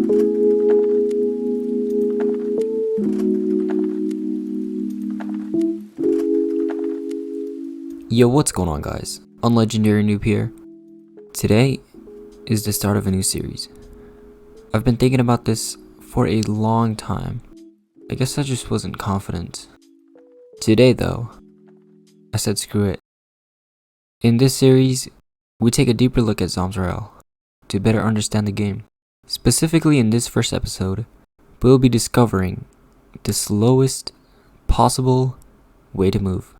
Yo, what's going on guys? Unlegendary Noob here. Today is the start of a new series. I've been thinking about this for a long time. I guess I just wasn't confident. Today though, I said screw it. In this series, we take a deeper look at Zombs Royale to better understand the game. Specifically in this first episode, we'll be discovering the slowest possible way to move.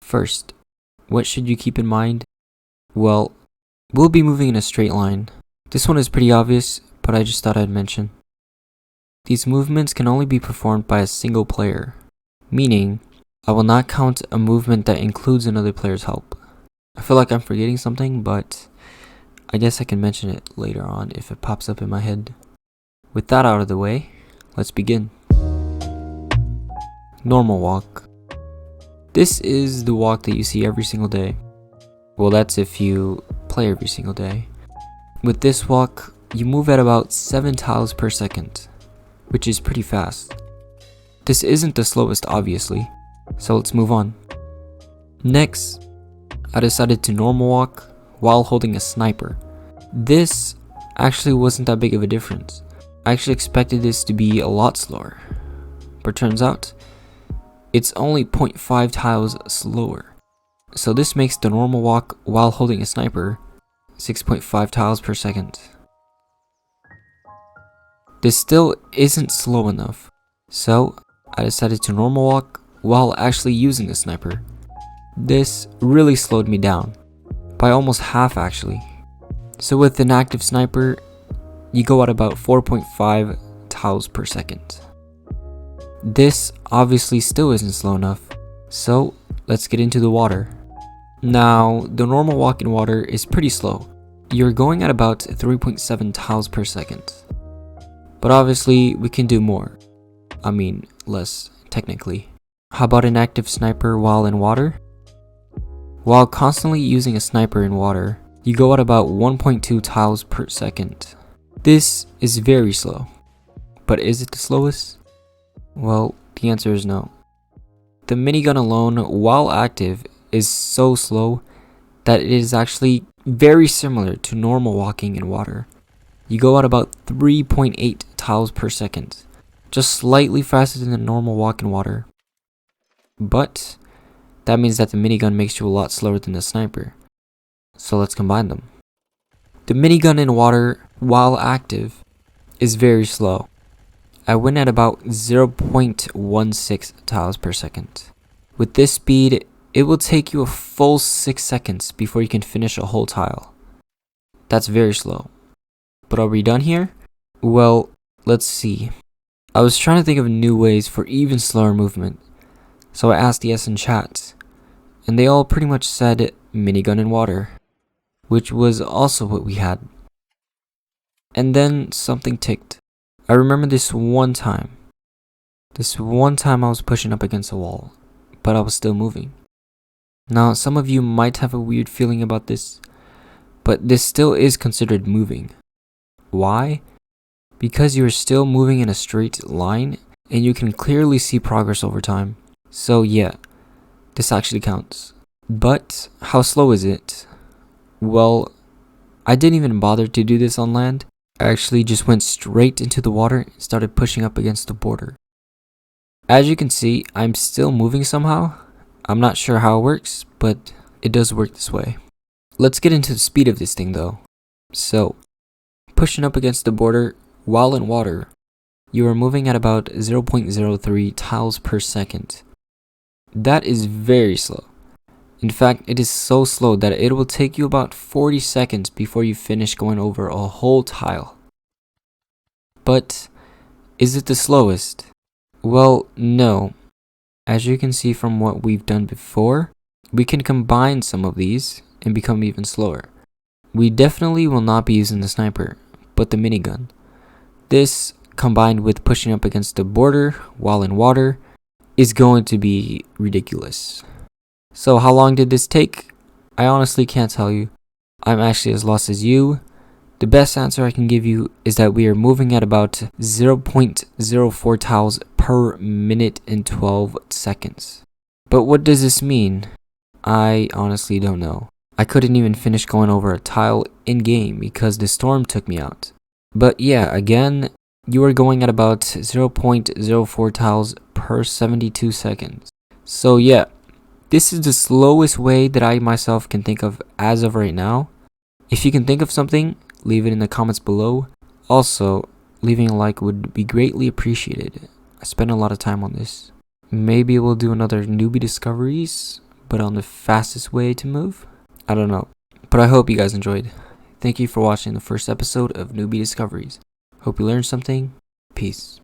First, what should you keep in mind? Well, we'll be moving in a straight line. This one is pretty obvious, but I just thought I'd mention. These movements can only be performed by a single player, meaning I will not count a movement that includes another player's help. I feel like I'm forgetting something, but I guess I can mention it later on if it pops up in my head. With that out of the way, let's begin. Normal walk. This is the walk that you see every single day. Well, that's if you play every single day. With this walk, you move at about 7 tiles per second, which is pretty fast. This isn't the slowest obviously, so let's move on. Next, I decided to normal walk while holding a sniper. This actually wasn't that big of a difference. I actually expected this to be a lot slower, but turns out it's only 0.5 tiles slower. So this makes the normal walk while holding a sniper 6.5 tiles per second. This still isn't slow enough, so I decided to normal walk while actually using the sniper. This really slowed me down, by almost half actually. So with an active sniper, you go at about 4.5 tiles per second. This obviously still isn't slow enough, so let's get into the water. Now, the normal walk in water is pretty slow. You're going at about 3.7 tiles per second. But obviously, we can do more. I mean, less, technically. How about an active sniper while in water? While constantly using a sniper in water, you go at about 1.2 tiles per second. This is very slow. But is it the slowest? Well, the answer is no. The minigun alone, while active, is so slow that it is actually very similar to normal walking in water. You go at about 3.8 tiles per second, just slightly faster than the normal walk in water. But that means that the minigun makes you a lot slower than the sniper. So let's combine them. The minigun in water, while active, is very slow. I went at about 0.16 tiles per second. With this speed, it will take you a full 6 seconds before you can finish a whole tile. That's very slow. But are we done here? Well, let's see. I was trying to think of new ways for even slower movement, so I asked the SN chat, and they all pretty much said minigun in water, which was also what we had. And then something ticked. I remember this one time I was pushing up against a wall, but I was still moving. Now, some of you might have a weird feeling about this, but this still is considered moving. Why? Because you're still moving in a straight line, and you can clearly see progress over time. So yeah, this actually counts. But how slow is it? Well, I didn't even bother to do this on land. I actually just went straight into the water and started pushing up against the border. As you can see, I'm still moving somehow. I'm not sure how it works, but it does work this way. Let's get into the speed of this thing though. So, pushing up against the border while in water, you are moving at about 0.03 tiles per second. That is very slow. In fact, it is so slow that it will take you about 40 seconds before you finish going over a whole tile. But is it the slowest? Well, no. As you can see from what we've done before, we can combine some of these and become even slower. We definitely will not be using the sniper, but the minigun. This, combined with pushing up against the border while in water, is going to be ridiculous. So how long did this take? I honestly can't tell you. I'm actually as lost as you. The best answer I can give you is that we are moving at about 0.04 tiles per minute in 12 seconds. But what does this mean? I honestly don't know. I couldn't even finish going over a tile in game because the storm took me out. But yeah, again, you are going at about 0.04 tiles per 72 seconds. So yeah, this is the slowest way that I myself can think of as of right now. If you can think of something, leave it in the comments below. Also, leaving a like would be greatly appreciated. I spent a lot of time on this. Maybe we'll do another newbie discoveries, but on the fastest way to move? I don't know. But I hope you guys enjoyed. Thank you for watching the first episode of Newbie Discoveries. Hope you learned something. Peace.